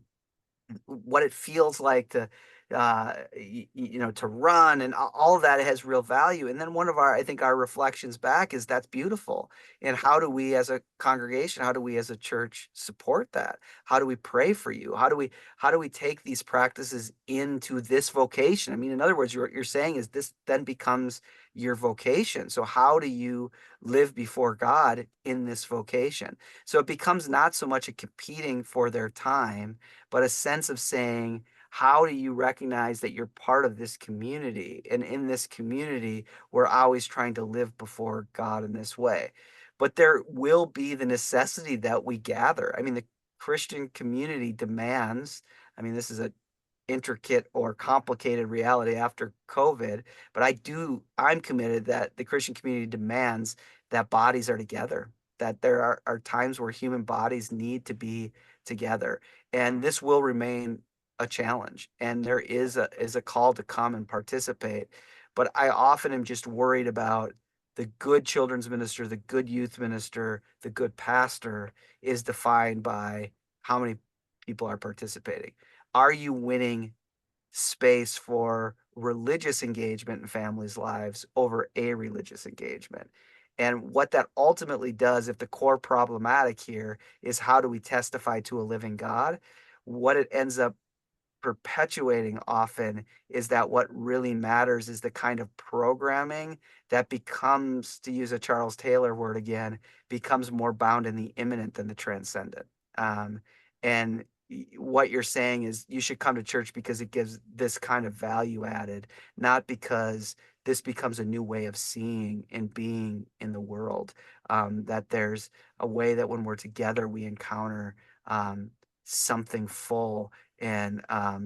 S2: what it feels like to to run, and all of that has real value. And then one of I think our reflections back is that's beautiful. And how do we as a congregation, how do we as a church support that? How do we pray for you? How do we take these practices into this vocation? I mean, in other words, what you're saying is this then becomes your vocation. So how do you live before God in this vocation? So it becomes not so much a competing for their time, but a sense of saying, how do you recognize that you're part of this community? And in this community, we're always trying to live before God in this way. But there will be the necessity that we gather. I mean, the Christian community demands, I mean, this is a intricate or complicated reality after COVID, but I'm committed that the Christian community demands that bodies are together, that there are times where human bodies need to be together. And this will remain a challenge. And there is a call to come and participate. But I often am just worried about the good children's minister, the good youth minister, the good pastor is defined by how many people are participating. Are you winning space for religious engagement in families' lives over a religious engagement? And what that ultimately does, if the core problematic here is how do we testify to a living God? what it ends up perpetuating often is that what really matters is the kind of programming that becomes, to use a Charles Taylor word again, becomes more bound in the immanent than the transcendent. And what you're saying is you should come to church because it gives this kind of value added, not because this becomes a new way of seeing and being in the world. That there's a way that when we're together, we encounter something full and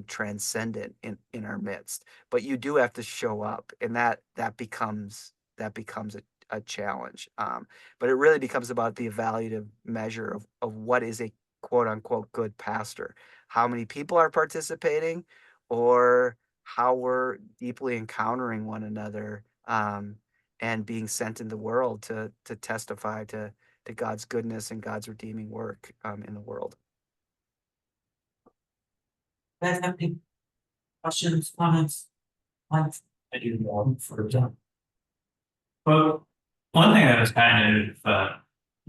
S2: transcendent in our midst. But you do have to show up, and that becomes a challenge. But it really becomes about the evaluative measure of what is a quote unquote good pastor. How many people are participating, or how we're deeply encountering one another, and being sent in the world to testify to God's goodness and God's redeeming work in the world.
S1: Guys have any questions, comments? Like,
S3: I do more for John. Well, one thing that was kind of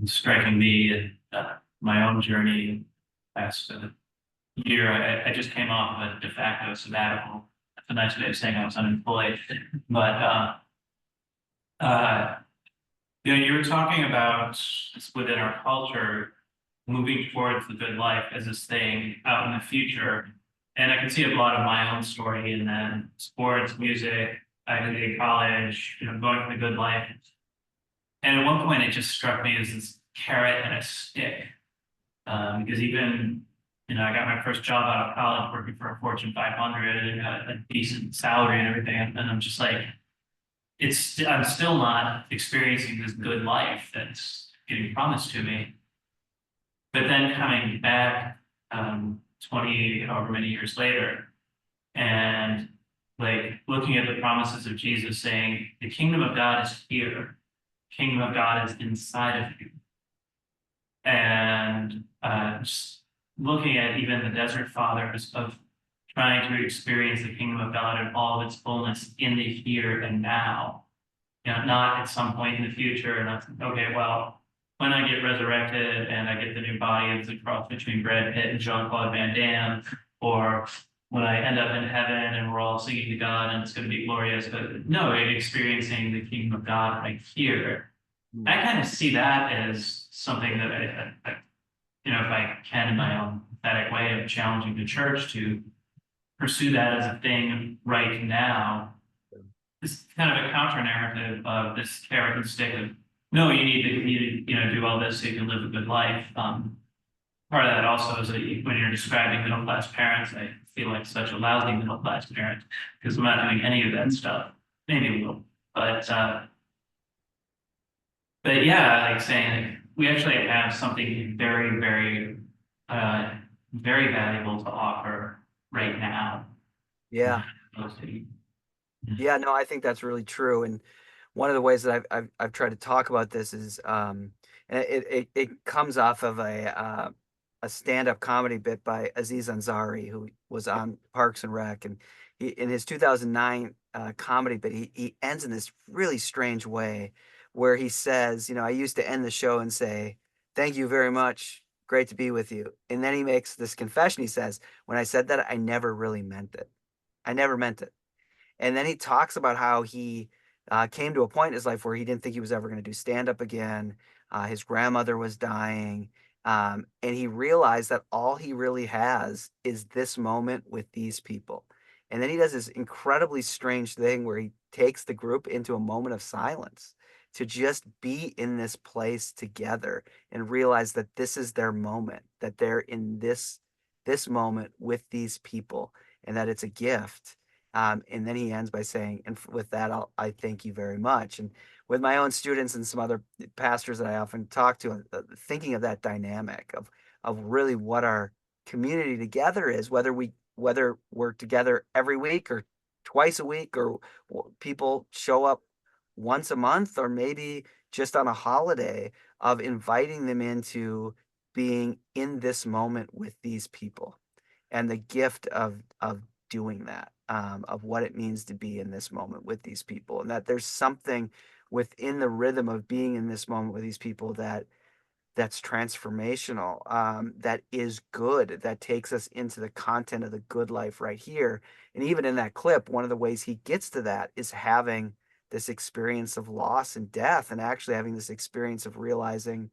S3: striking me in my own journey past year, I just came off of a de facto sabbatical. That's a nice way of saying I was unemployed. But you were talking about within our culture, moving towards the good life as this thing out in the future. And I can see a lot of my own story in that sports, music, Ivy League college, going for the good life. And at one point, it just struck me as this carrot and a stick. Because even, I got my first job out of college working for a Fortune 500 and got a decent salary and everything. And I'm just like, I'm still not experiencing this good life that's getting promised to me. But then coming back 20, however many years later, and like looking at the promises of Jesus saying, the kingdom of God is here. Kingdom of God is inside of you. And just looking at even the desert fathers of trying to experience the kingdom of God in all of its fullness in the here and now. Not at some point in the future, and that's okay, well, when I get resurrected and I get the new body, it's a cross between Brad Pitt and Jean-Claude Van Damme, or when I end up in heaven and we're all singing to God and it's going to be glorious. But no, experiencing the kingdom of God right here. I kind of see that as something that I if I can in my own pathetic way of challenging the church to pursue that as a thing right now. This kind of a counter narrative of this carrot and stick of, no, you need to do all this so you can live a good life. Part of that also is that when you're describing middle class parents, I feel like such a lousy middle class parent because I'm not doing any of that stuff. Maybe a little, but yeah, like saying like, we actually have something very, very, very valuable to offer right now.
S2: Yeah. Yeah, no, I think that's really true. And one of the ways that I've tried to talk about this is, and it comes off of a stand-up comedy bit by Aziz Ansari, who was on Parks and Rec, and in his 2009 comedy bit, he ends in this really strange way, where he says, I used to end the show and say, "Thank you very much, great to be with you," and then he makes this confession. He says, "When I said that, I never really meant it. I never meant it." And then he talks about how he came to a point in his life where he didn't think he was ever going to do stand-up again. His grandmother was dying. And he realized that all he really has is this moment with these people. And then he does this incredibly strange thing where he takes the group into a moment of silence to just be in this place together and realize that this is their moment, that they're in this moment with these people, and that it's a gift. And then he ends by saying, and with that, I thank you very much. And with my own students and some other pastors that I often talk to, thinking of that dynamic of really what our community together is, whether we're together every week or twice a week, or people show up once a month, or maybe just on a holiday, of inviting them into being in this moment with these people, and the gift of doing that, of what it means to be in this moment with these people, and that there's something within the rhythm of being in this moment with these people that that's transformational, that is good, that takes us into the content of the good life right here. And even in that clip, one of the ways he gets to that is having this experience of loss and death, and actually having this experience of realizing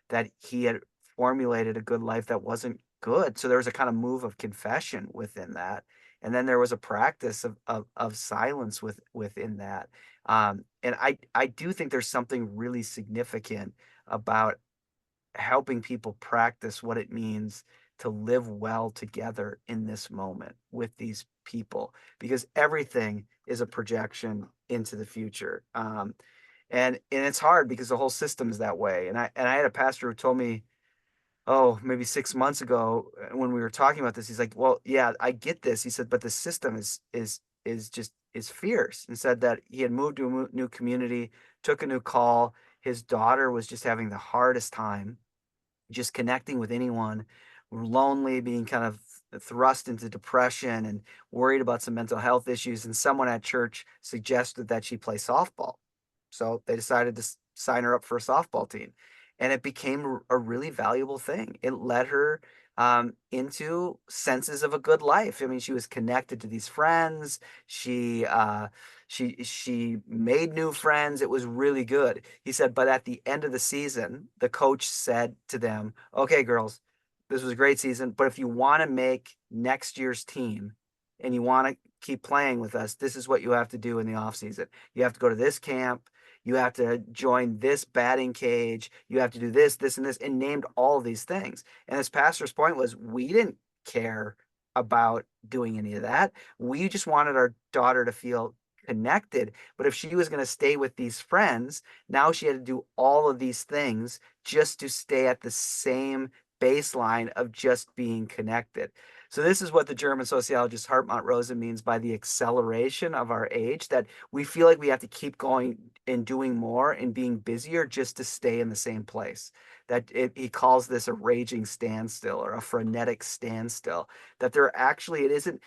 S2: that he had formulated a good life that wasn't good. So there was a kind of move of confession within that. And then there was a practice of silence within that. And I do think there's something really significant about helping people practice what it means to live well together in this moment with these people, because everything is a projection into the future. And it's hard because the whole system is that way. And I had a pastor who told me, oh, maybe 6 months ago, when we were talking about this, he's like, well, yeah, I get this. He said, but the system is just is fierce. And said that he had moved to a new community, took a new call. His daughter was just having the hardest time just connecting with anyone, lonely, being kind of thrust into depression and worried about some mental health issues. And someone at church suggested that she play softball. So they decided to sign her up for a softball team. And it became a really valuable thing. It led her into senses of a good life. I mean, she was connected to these friends. She made new friends. It was really good. He said, but at the end of the season, the coach said to them, okay, girls, this was a great season, but if you want to make next year's team and you want to keep playing with us, this is what you have to do in the off season. You have to go to this camp. You have to join this batting cage. You have to do this, this, and this, and named all of these things. And his pastor's point was, we didn't care about doing any of that. We just wanted our daughter to feel connected. But if she was going to stay with these friends, now she had to do all of these things just to stay at the same baseline of just being connected. So this is what the German sociologist Hartmut Rosa means by the acceleration of our age, that we feel like we have to keep going and doing more and being busier just to stay in the same place. He calls this a raging standstill or a frenetic standstill, that there actually, it isn't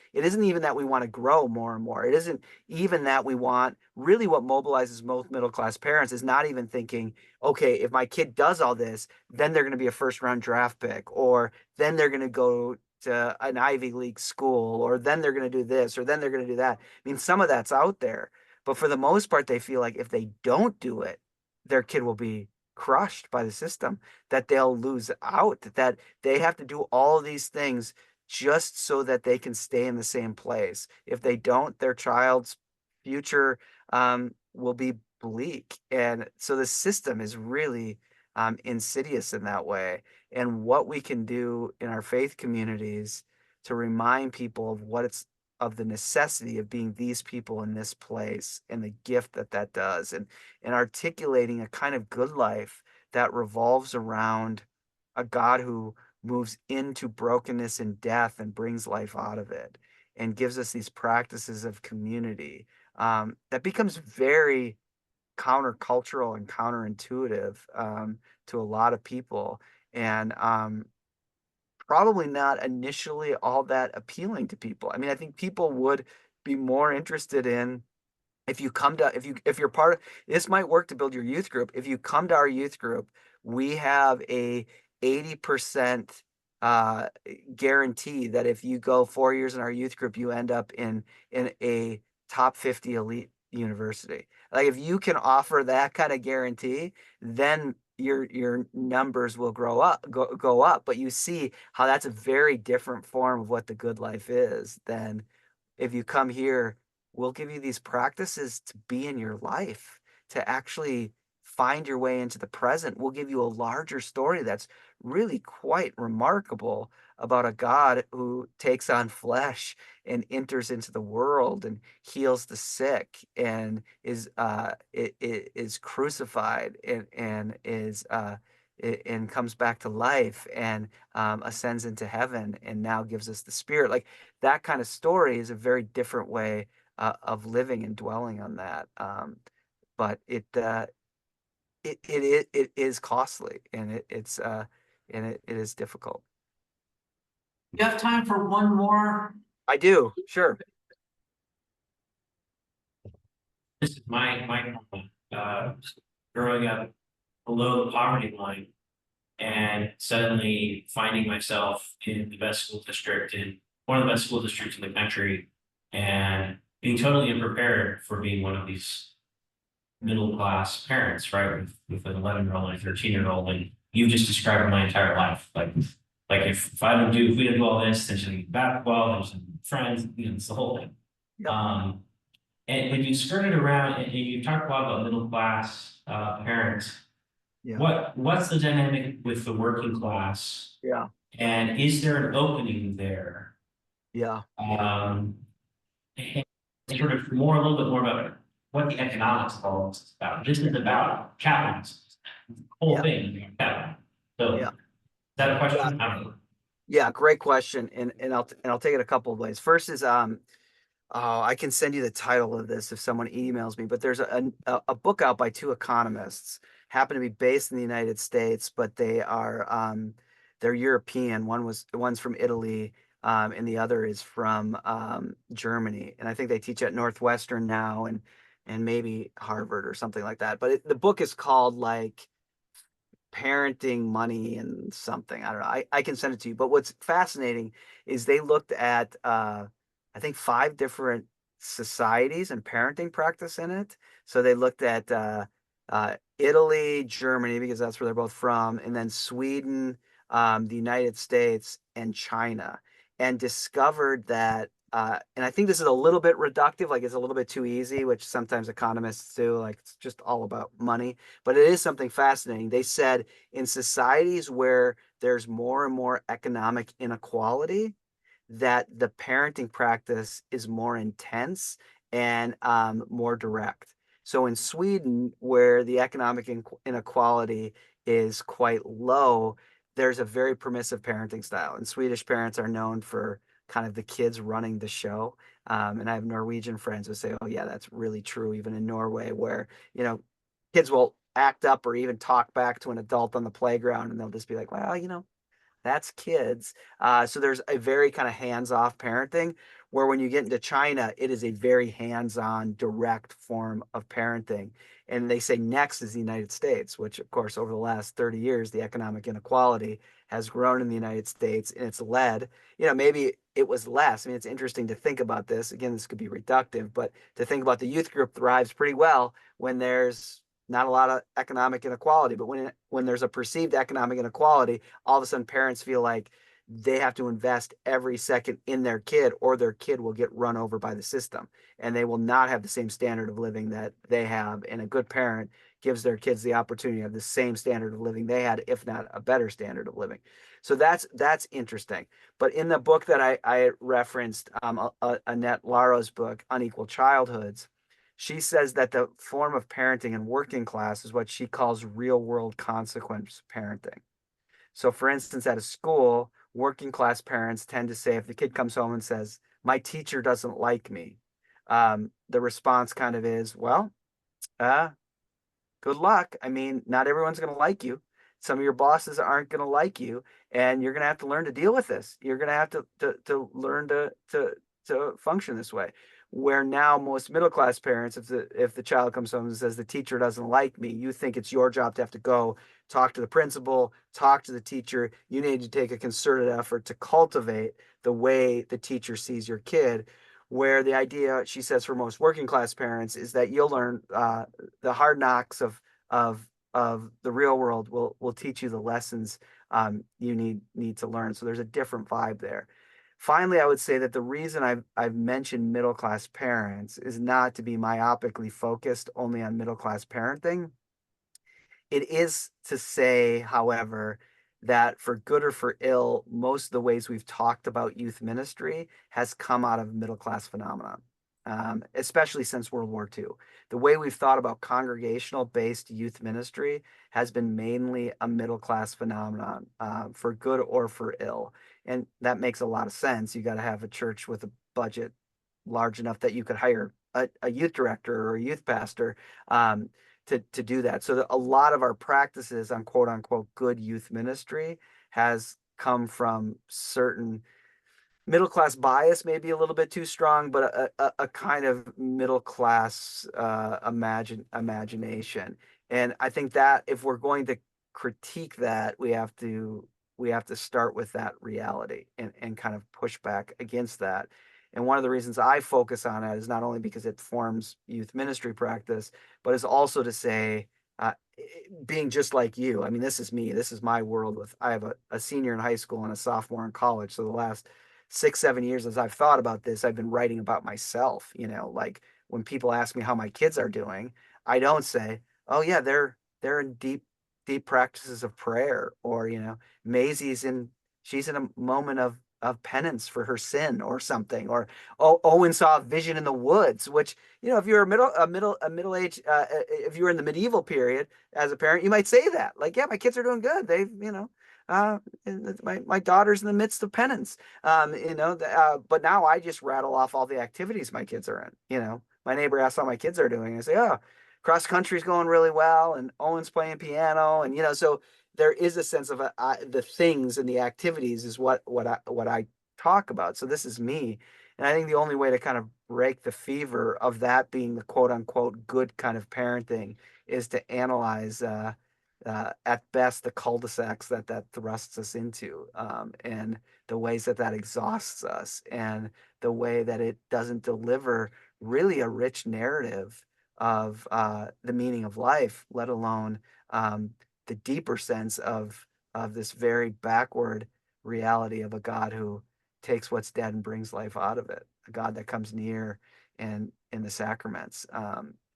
S2: even that we want to grow more and more. It isn't even that we want, really what mobilizes most middle-class parents is not even thinking, okay, if my kid does all this, then they're going to be a first-round draft pick, or then they're going to go to an Ivy League school, or then they're going to do this, or then they're going to do that. I mean, some of that's out there, but for the most part, they feel like if they don't do it, their kid will be crushed by the system, that they'll lose out, that they have to do all these things just so that they can stay in the same place. If they don't, their child's future will be bleak. And so the system is really insidious in that way. And what we can do in our faith communities to remind people of what it's of the necessity of being these people in this place and the gift that that does, and articulating a kind of good life that revolves around a God who moves into brokenness and death and brings life out of it and gives us these practices of community, that becomes very countercultural and counterintuitive to a lot of people, and probably not initially all that appealing to people. I mean, I think people would be more interested in, if you come to, if you're part of, this might work to build your youth group. If you come to our youth group, we have a 80% guarantee that if you go 4 years in our youth group, you end up in a top 50 elite university. Like, if you can offer that kind of guarantee, then your numbers will go up. But you see how that's a very different form of what the good life is than if you come here. We'll give you these practices to be in your life, to actually find your way into the present. We'll give you a larger story that's really quite remarkable about a God who takes on flesh and enters into the world and heals the sick and is crucified and is and comes back to life and ascends into heaven and now gives us the Spirit. Like, that kind of story is a very different way of living and dwelling on that. But it is costly, and it is difficult.
S1: You have time for one more?
S2: I do, sure.
S3: This is my growing up below the poverty line. and suddenly finding myself in the best school district in one of the best school districts in the country, and being totally unprepared for being one of these middle class parents, right? With an 11-year-old and a 13-year-old, and you just described my entire life. Like if we didn't do all this, then she'll be basketball, then she'll be friends, it's the whole thing.
S2: Yep.
S3: And when you skirted around and you talked a lot about middle class parents,
S2: Yeah.
S3: what's the dynamic with the working class?
S2: Yeah.
S3: And is there an opening there?
S2: Yeah.
S3: And sort of more, a little bit more about what the economics of all this is about. This is about capitalism, the whole
S2: Yeah.
S3: thing is about capitalism. So,
S2: Yeah.
S3: is that a question? I don't know.
S2: Yeah, great question, and I'll take it a couple of ways. First is oh, I can send you the title of this if someone emails me, but there's a book out by two economists, happen to be based in the United States, but they're European. One's from Italy, and the other is from Germany, and I think they teach at Northwestern now and maybe Harvard or something like that. But the book is called like Parenting, Money, and something. I don't know. I can send it to you. But what's fascinating is they looked at I think 5 different societies and parenting practice in it. So they looked at Italy, Germany, because that's where they're both from, and then Sweden, the United States, and China, and discovered that. And I think this is a little bit reductive, like it's a little bit too easy, which sometimes economists do, like it's just all about money. But it is something fascinating. They said in societies where there's more and more economic inequality, that the parenting practice is more intense and more direct. So in Sweden, where the economic inequality is quite low, there's a very permissive parenting style. And Swedish parents are known for kind of the kids running the show. And I have Norwegian friends who say, oh, yeah, that's really true, even in Norway, where, kids will act up or even talk back to an adult on the playground, and they'll just be like, well, that's kids. So there's a very kind of hands-off parenting, where when you get into China, it is a very hands-on, direct form of parenting. And they say next is the United States, which of course over the last 30 years, the economic inequality has grown in the United States, and it's led, maybe it was less. I mean, it's interesting to think about this. Again, this could be reductive, but to think about the youth group thrives pretty well when there's not a lot of economic inequality. But when there's a perceived economic inequality, all of a sudden parents feel like they have to invest every second in their kid, or their kid will get run over by the system, and they will not have the same standard of living that they have. And a good parent gives their kids the opportunity to have the same standard of living they had, if not a better standard of living. So that's interesting. But in the book that I referenced, Annette Laro's book, Unequal Childhoods, she says that the form of parenting in working class is what she calls real world consequence parenting. So, for instance, at a school, working class parents tend to say, if the kid comes home and says, my teacher doesn't like me, the response kind of is, well, good luck. I mean, not everyone's going to like you. Some of your bosses aren't going to like you, and you're going to have to learn to deal with this. You're going to have to learn to function this way. Where now most middle class parents, if the child comes home and says the teacher doesn't like me, you think it's your job to have to go talk to the principal, talk to the teacher. You need to take a concerted effort to cultivate the way the teacher sees your kid. Where the idea, she says, for most working class parents is that you'll learn the hard knocks of the real world will teach you the lessons you need to learn. So there's a different vibe there. Finally, I would say that the reason I've mentioned middle class parents is not to be myopically focused only on middle class parenting. It is to say, however, that for good or for ill, most of the ways we've talked about youth ministry has come out of middle class phenomena, especially since World War II. The way we've thought about congregational based youth ministry has been mainly a middle class phenomenon, for good or for ill. And that makes a lot of sense. You got to have a church with a budget large enough that you could hire a youth director or a youth pastor to do that. So a lot of our practices on quote unquote good youth ministry has come from certain middle class bias, maybe a little bit too strong, but a kind of middle class imagination. And I think that if we're going to critique that, we have to start with that reality and kind of push back against that. And one of the reasons I focus on it is not only because it forms youth ministry practice, but it's also to say, being just like you. I mean, this is me. This is my world. I have a senior in high school and a sophomore in college. So the last 6, 7 years, as I've thought about this, I've been writing about myself. Like when people ask me how my kids are doing, I don't say, "Oh yeah, they're in deep practices of prayer," or she's in a moment of penance for her sin or something, or Owen saw a vision in the woods, which, if you're a middle age, if you were in the medieval period as a parent, you might say that, like, yeah, my kids are doing good. They've, my daughter's in the midst of penance. But now I just rattle off all the activities my kids are in. My neighbor asks how my kids are doing. I say, oh, cross country's going really well, and Owen's playing piano, and so there is a sense of the things and the activities is what I talk about. So this is me, and I think the only way to kind of break the fever of that being the quote unquote good kind of parenting is to analyze at best the cul-de-sacs that thrusts us into, and the ways that exhausts us, and the way that it doesn't deliver really a rich narrative of the meaning of life, let alone the deeper sense of this very backward reality of a God who takes what's dead and brings life out of it, a God that comes near and in the sacraments,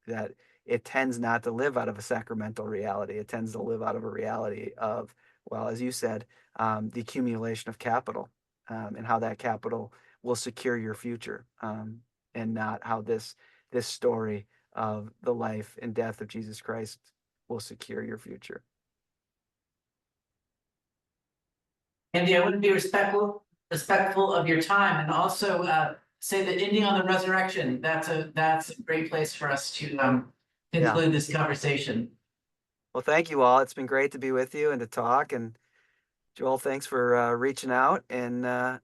S2: that it tends not to live out of a sacramental reality. It tends to live out of a reality of, well, as you said, the accumulation of capital, and how that capital will secure your future, and not how this story of the life and death of Jesus Christ will secure your future.
S1: Andy, I wouldn't be respectful of your time, and also say that ending on the resurrection, that's a great place for us to conclude this conversation.
S2: Well, thank you all. It's been great to be with you and to talk. And Joel, thanks for reaching out. And I'm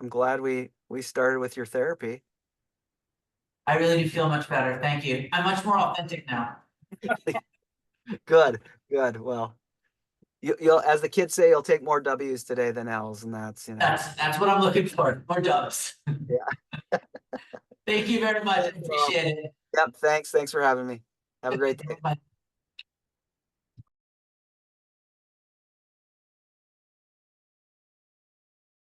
S2: glad we started with your therapy.
S1: I really do feel much better. Thank you. I'm much more authentic now.
S2: Good. Well, you'll, as the kids say, you'll take more W's today than L's, and that's
S1: That's what I'm looking for. More dubs.
S2: Yeah.
S1: Thank you very much. I appreciate it.
S2: Yep. Thanks for having me. Have a great day.
S1: Bye.